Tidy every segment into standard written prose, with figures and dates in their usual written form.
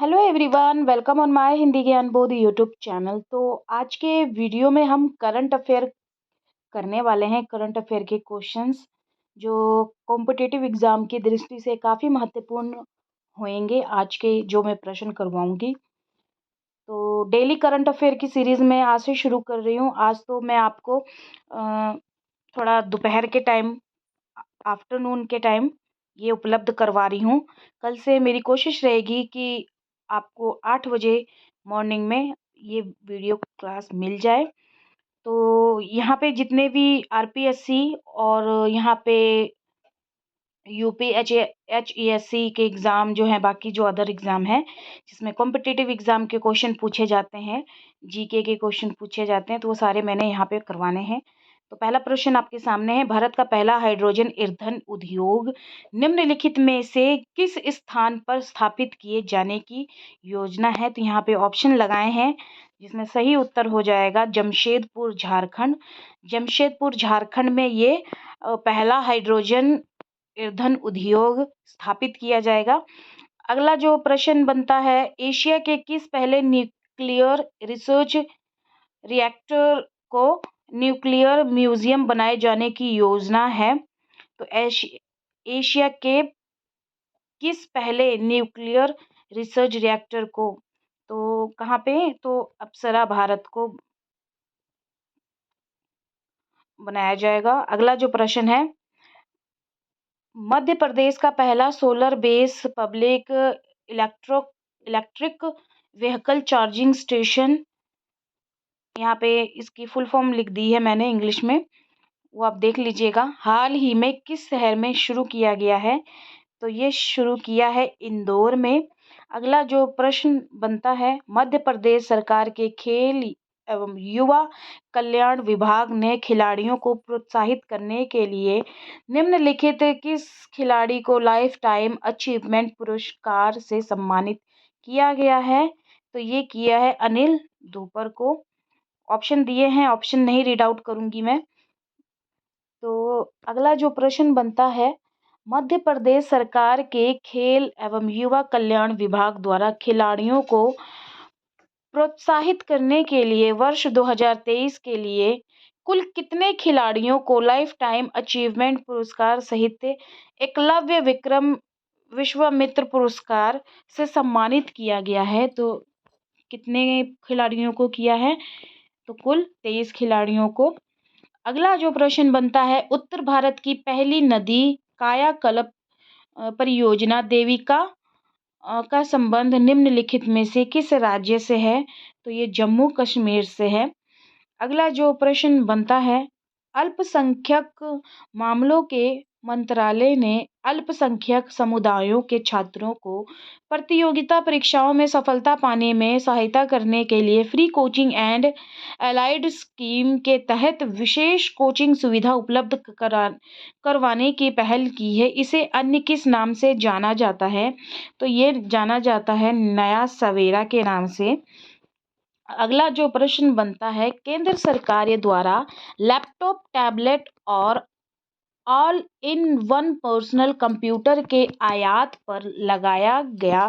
Hello everyone, welcome on my Hindi ज्ञान बोध YouTube channel. तो आज के वीडियो में हम करंट अफेयर करने वाले हैं। करंट अफेयर के क्वेश्चंस जो कॉम्पिटिटिव एग्जाम की दृष्टि से काफ़ी महत्वपूर्ण होंगे। आज के जो मैं प्रश्न करवाऊंगी, तो डेली करंट अफेयर की सीरीज़ में आज से शुरू कर रही हूँ। आज तो मैं आपको थोड़ा दोपहर के टाइम, आफ्टरनून के टाइम ये उपलब्ध करवा रही हूँ। कल से मेरी कोशिश रहेगी कि आपको 8 बजे मॉर्निंग में ये वीडियो क्लास मिल जाए। तो यहाँ पे जितने भी आरपीएससी और यहाँ पे यूपी एचईएससी के एग्ज़ाम जो हैं, बाकी जो अदर एग्ज़ाम हैं जिसमें कॉम्पिटिटिव एग्ज़ाम के क्वेश्चन पूछे जाते हैं, जीके के क्वेश्चन पूछे जाते हैं, तो वो सारे मैंने यहाँ पे करवाने हैं। तो पहला प्रश्न आपके सामने है, भारत का पहला हाइड्रोजन ईंधन उद्योग निम्नलिखित में से किस स्थान पर स्थापित किए जाने की योजना है? तो यहाँ पे ऑप्शन लगाए हैं जिसमें सही उत्तर हो जाएगा जमशेदपुर, झारखंड। जमशेदपुर झारखंड में ये पहला हाइड्रोजन ईंधन उद्योग स्थापित किया जाएगा। अगला जो प्रश्न बनता है, एशिया के किस पहले न्यूक्लियर रिसर्च रिएक्टर को न्यूक्लियर म्यूजियम बनाए जाने की योजना है? तो एशिया के किस पहले न्यूक्लियर रिसर्च रिएक्टर को, तो कहाँ पे, तो अप्सरा भारत को बनाया जाएगा। अगला जो प्रश्न है, मध्य प्रदेश का पहला solar base public electric vehicle charging station, यहाँ पे इसकी फुल फॉर्म लिख दी है मैंने इंग्लिश में, वो आप देख लीजिएगा। हाल ही में किस शहर में शुरू किया गया है? तो ये शुरू किया है इंदौर में। अगला जो प्रश्न बनता है, मध्य प्रदेश सरकार के खेल एवं युवा कल्याण विभाग ने खिलाड़ियों को प्रोत्साहित करने के लिए निम्नलिखित किस खिलाड़ी को लाइफ टाइम अचीवमेंट पुरस्कार से सम्मानित किया गया है? तो ये किया है अनिल धूपर को। ऑप्शन दिए हैं, ऑप्शन नहीं रीड आउट करूंगी मैं। तो अगला जो प्रश्न बनता है, मध्य प्रदेश सरकार के खेल एवं युवा कल्याण विभाग द्वारा खिलाड़ियों को प्रोत्साहित करने के लिए वर्ष 2023 के लिए कुल कितने खिलाड़ियों को लाइफ टाइम अचीवमेंट पुरस्कार सहित एकलव्य विक्रम विश्वामित्र पुरस्कार से सम्मानित किया गया है? तो कितने खिलाड़ियों को किया है? तो कुल 23 खिलाड़ियों को। अगला जो प्रश्न बनता है, उत्तर भारत की पहली नदी कायाकल्प परियोजना देविका का संबंध निम्नलिखित में से किस राज्य से है? तो ये जम्मू कश्मीर से है। अगला जो प्रश्न बनता है, अल्पसंख्यक मामलों के मंत्रालय ने अल्पसंख्यक समुदायों के छात्रों को प्रतियोगिता परीक्षाओं में सफलता पाने में सहायता करने के लिए free coaching and allied scheme के तहत विशेष कोचिंग सुविधा उपलब्ध करवाने की पहल की है। इसे अन्य किस नाम से जाना जाता है? तो ये जाना जाता है नया सवेरा के नाम से। अगला जो प्रश्न बनता है, केंद्र सरकार द्वारा लैपटॉप, टैबलेट और all in one personal computer के आयात पर लगाया गया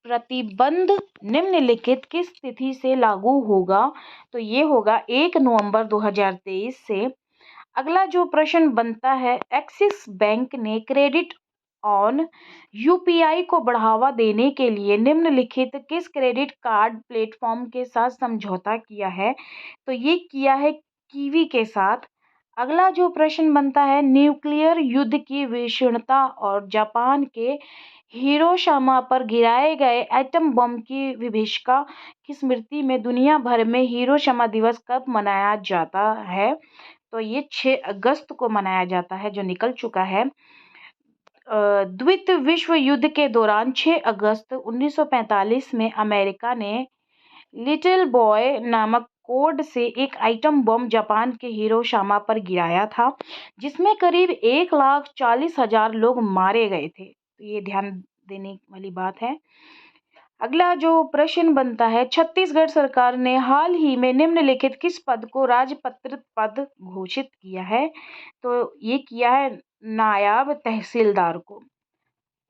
प्रतिबंध निम्नलिखित किस तिथि से लागू होगा? तो ये होगा 1 नवंबर 2023 से। अगला जो प्रश्न बनता है, एक्सिस बैंक ने क्रेडिट ऑन यूपीआई को बढ़ावा देने के लिए निम्नलिखित किस क्रेडिट कार्ड प्लेटफॉर्म के साथ समझौता किया है? तो ये किया है कीवी के साथ। अगला जो प्रश्न बनता है, न्यूक्लियर युद्ध की भीषणता और जापान के हिरोशिमा पर गिराए गए एटम बम की विभीषिका की स्मृति में दुनिया भर में हिरोशिमा दिवस कब मनाया जाता है? तो ये 6 अगस्त को मनाया जाता है, जो निकल चुका है। द्वितीय विश्व युद्ध के दौरान 6 अगस्त 1945 में अमेरिका ने लिटिल बॉय नामक कोड से एक आइटम बम जापान के हिरोशिमा पर गिराया था, जिसमें करीब 1,40,000 लोग मारे गए थे। तो ये ध्यान देने वाली बात है। अगला जो प्रश्न बनता है, छत्तीसगढ़ सरकार ने हाल ही में निम्नलिखित किस पद को राजपत्रित पद घोषित किया है? तो ये किया है नायब तहसीलदार को।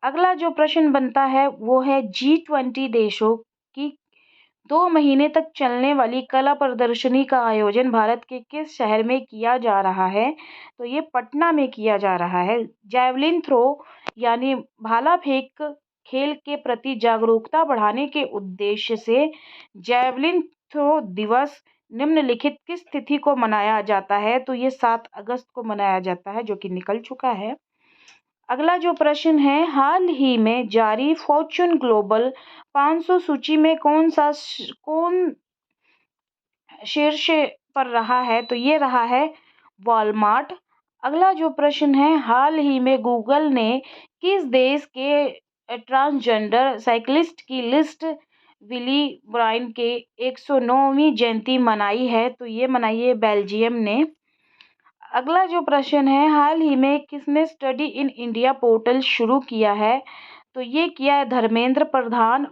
अगला जो प्रश्न बनता है वो है G20 देशों की 2 महीने तक चलने वाली कला प्रदर्शनी का आयोजन भारत के किस शहर में किया जा रहा है? तो ये पटना में किया जा रहा है। जैवलिन थ्रो यानी भाला फेंक खेल के प्रति जागरूकता बढ़ाने के उद्देश्य से जैवलिन थ्रो दिवस निम्नलिखित किस तिथि को मनाया जाता है? तो ये 7 अगस्त को मनाया जाता है, जो कि निकल चुका है। अगला जो प्रश्न है, हाल ही में जारी फॉर्च्यून ग्लोबल 500 सूची में कौन शीर्ष पर रहा है? तो ये रहा है वॉलमार्ट। अगला जो प्रश्न है, हाल ही में गूगल ने किस देश के ट्रांसजेंडर साइकिलिस्ट की लिस्ट विली ब्रायन के 109वीं जयंती मनाई है? तो ये मनाई है बेल्जियम ने। अगला जो प्रश्न है, हाल ही में किसने स्टडी इन इंडिया पोर्टल शुरू किया है? तो ये किया है धर्मेंद्र प्रधान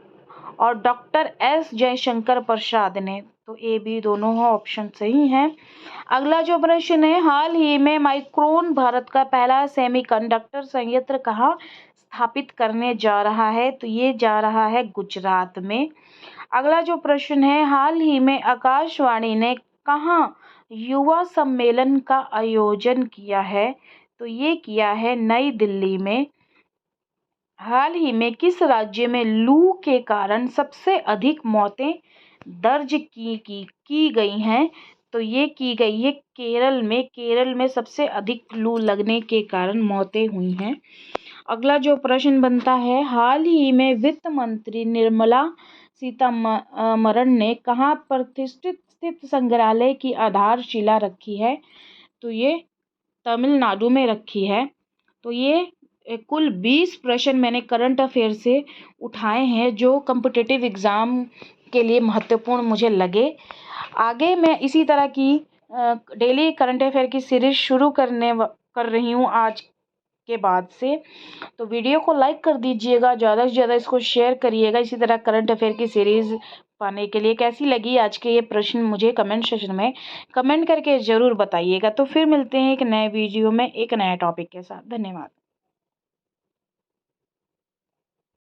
और डॉक्टर एस जयशंकर प्रसाद ने। तो ए बी दोनों ऑप्शन सही हैं। अगला जो प्रश्न है, हाल ही में माइक्रोन भारत का पहला सेमीकंडक्टर संयंत्र कहाँ स्थापित करने जा रहा है? तो ये जा रहा है गुजरात में। अगला जो प्रश्न है, हाल ही में आकाशवाणी ने कहाँ युवा सम्मेलन का आयोजन किया है? तो ये किया है नई दिल्ली में। हाल ही में किस राज्य में लू के कारण सबसे अधिक मौतें दर्ज की गई हैं? तो ये की गई है केरल में। केरल में सबसे अधिक लू लगने के कारण मौतें हुई हैं। अगला जो प्रश्न बनता है, हाल ही में वित्त मंत्री निर्मला सीतारमण ने कहाँ प्रतिष्ठित स्थित संग्रहालय की आधारशिला रखी है? तो ये तमिलनाडु में रखी है। तो ये कुल 20 प्रश्न मैंने करंट अफेयर से उठाए हैं जो कॉम्पिटिटिव एग्ज़ाम के लिए महत्वपूर्ण मुझे लगे। आगे मैं इसी तरह की डेली करंट अफेयर की सीरीज़ शुरू कर रही हूँ आज के बाद से। तो वीडियो को लाइक कर दीजिएगा, ज़्यादा से ज़्यादा इसको शेयर करिएगा। इसी तरह करंट अफेयर की सीरीज़ पाने के लिए कैसी लगी आज के ये प्रश्न मुझे कमेंट सेक्शन में कमेंट करके ज़रूर बताइएगा। तो फिर मिलते हैं एक नए वीडियो में एक नए टॉपिक के साथ। धन्यवाद।